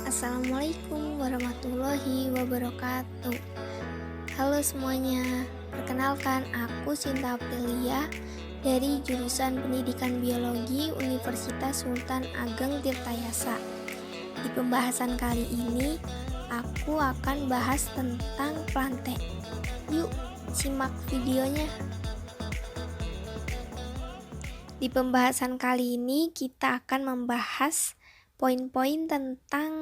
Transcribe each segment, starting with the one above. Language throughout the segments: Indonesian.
Assalamualaikum warahmatullahi wabarakatuh. Halo semuanya, perkenalkan aku Sinta Aprilia dari jurusan Pendidikan Biologi Universitas Sultan Ageng Tirtayasa. Di pembahasan kali ini, aku akan bahas tentang plante. Yuk, simak videonya. Di pembahasan kali ini, kita akan membahas poin-poin tentang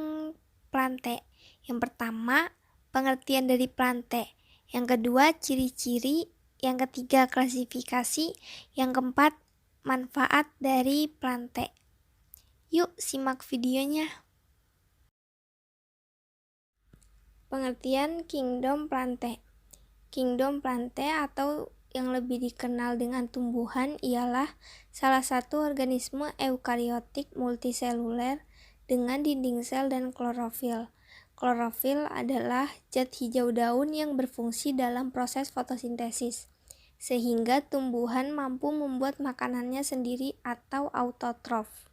plante. Yang pertama, pengertian dari plante. Yang kedua, ciri-ciri. Yang ketiga, klasifikasi. Yang keempat, manfaat dari plante. Yuk, simak videonya. Pengertian kingdom plante. Kingdom plante atau yang lebih dikenal dengan tumbuhan ialah salah satu organisme eukariotik multiseluler dengan dinding sel dan klorofil. Klorofil adalah zat hijau daun yang berfungsi dalam proses fotosintesis, sehingga tumbuhan mampu membuat makanannya sendiri atau autotrof.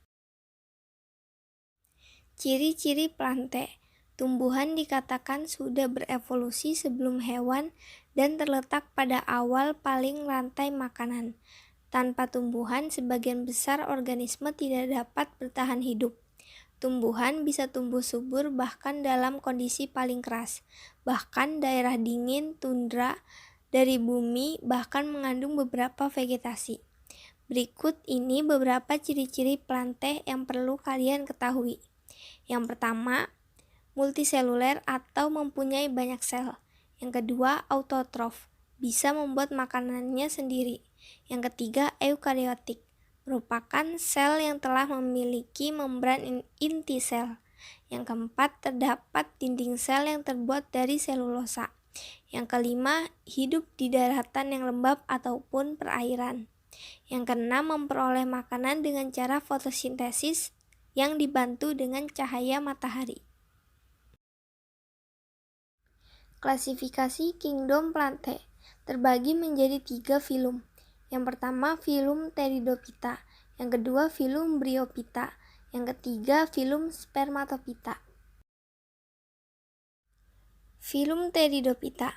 Ciri-ciri plante. Tumbuhan dikatakan sudah berevolusi sebelum hewan dan terletak pada awal paling rantai makanan. Tanpa tumbuhan, sebagian besar organisme tidak dapat bertahan hidup. Tumbuhan bisa tumbuh subur bahkan dalam kondisi paling keras. Bahkan daerah dingin, tundra, dari bumi bahkan mengandung beberapa vegetasi. Berikut ini beberapa ciri-ciri plante yang perlu kalian ketahui. Yang pertama, multiseluler atau mempunyai banyak sel. Yang kedua, autotrof, bisa membuat makanannya sendiri. Yang ketiga, eukariotik, merupakan sel yang telah memiliki membran inti sel. Yang keempat, terdapat dinding sel yang terbuat dari selulosa. Yang kelima, hidup di daratan yang lembab ataupun perairan. Yang keenam, memperoleh makanan dengan cara fotosintesis yang dibantu dengan cahaya matahari. Klasifikasi kingdom plante terbagi menjadi 3 filum. Yang pertama, filum Pteridophyta. Yang kedua, filum Bryophyta. Yang ketiga, filum Spermatophyta. Filum Pteridophyta.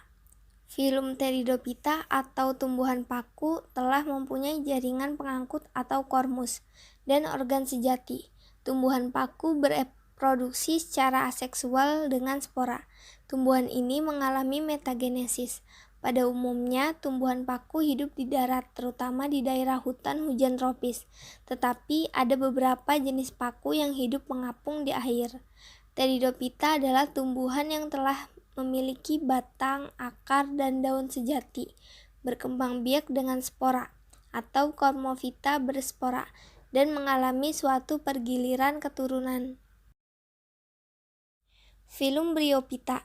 Filum Pteridophyta atau tumbuhan paku telah mempunyai jaringan pengangkut atau kormus dan organ sejati. Tumbuhan paku bereproduksi secara aseksual dengan spora. Tumbuhan ini mengalami metagenesis. Pada umumnya, tumbuhan paku hidup di darat, terutama di daerah hutan hujan tropis. Tetapi ada beberapa jenis paku yang hidup mengapung di air. Pteridophyta adalah tumbuhan yang telah memiliki batang, akar, dan daun sejati, berkembang biak dengan spora, atau Cormophyta berspora, dan mengalami suatu pergiliran keturunan. Filum Bryophyta.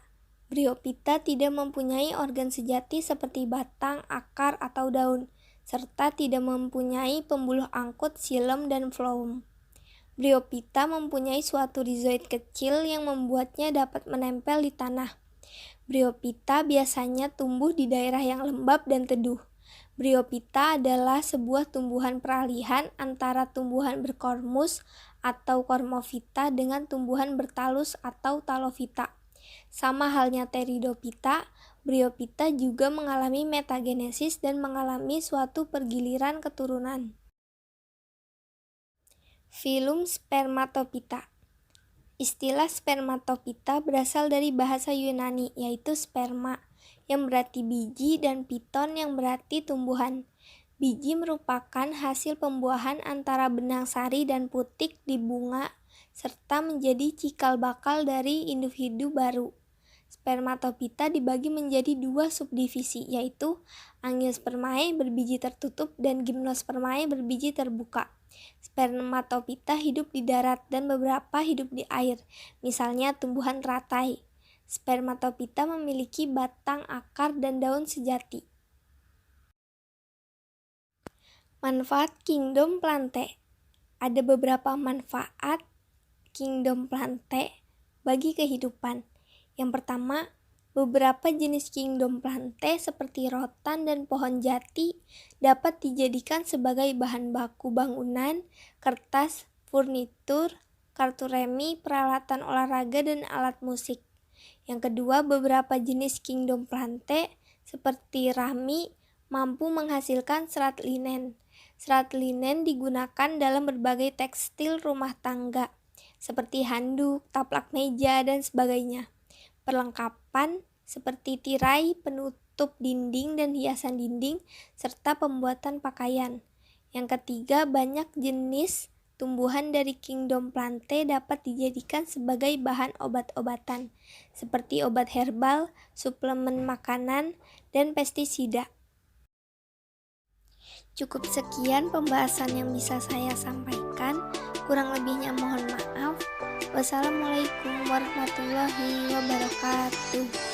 Bryophyta tidak mempunyai organ sejati seperti batang, akar, atau daun, serta tidak mempunyai pembuluh angkut, xilem, dan phloem. Bryophyta mempunyai suatu rizoid kecil yang membuatnya dapat menempel di tanah. Bryophyta biasanya tumbuh di daerah yang lembab dan teduh. Bryophyta adalah sebuah tumbuhan peralihan antara tumbuhan berkormus atau Cormophyta dengan tumbuhan bertalus atau Talophyta. Sama halnya Pteridophyta, Bryophyta juga mengalami metagenesis dan mengalami suatu pergiliran keturunan. Filum Spermatophyta. Istilah spermatophyta berasal dari bahasa Yunani, yaitu sperma, yang berarti biji, dan piton yang berarti tumbuhan. Biji merupakan hasil pembuahan antara benang sari dan putik di bunga, serta menjadi cikal bakal dari individu baru. Spermatophyta dibagi menjadi 2 subdivisi, yaitu Angiospermae berbiji tertutup dan Gymnospermae berbiji terbuka. Spermatophyta hidup di darat dan beberapa hidup di air, misalnya tumbuhan teratai. Spermatophyta memiliki batang, akar, dan daun sejati. Manfaat kingdom plante. Ada beberapa manfaat kingdom plante bagi kehidupan. Yang pertama, beberapa jenis kingdom plante seperti rotan dan pohon jati dapat dijadikan sebagai bahan baku bangunan, kertas, furnitur, kartu remi, peralatan olahraga, dan alat musik. Yang kedua, beberapa jenis kingdom plante seperti rami mampu menghasilkan serat linen. Serat linen digunakan dalam berbagai tekstil rumah tangga, seperti handuk, taplak meja, dan sebagainya. Perlengkapan seperti tirai, penutup dinding dan hiasan dinding, serta pembuatan pakaian. Yang ketiga, banyak jenis tumbuhan dari kingdom plante dapat dijadikan sebagai bahan obat-obatan, seperti obat herbal, suplemen makanan, dan pestisida. Cukup sekian pembahasan yang bisa saya sampaikan, kurang lebihnya mohon maaf. Wassalamualaikum warahmatullahi wabarakatuh.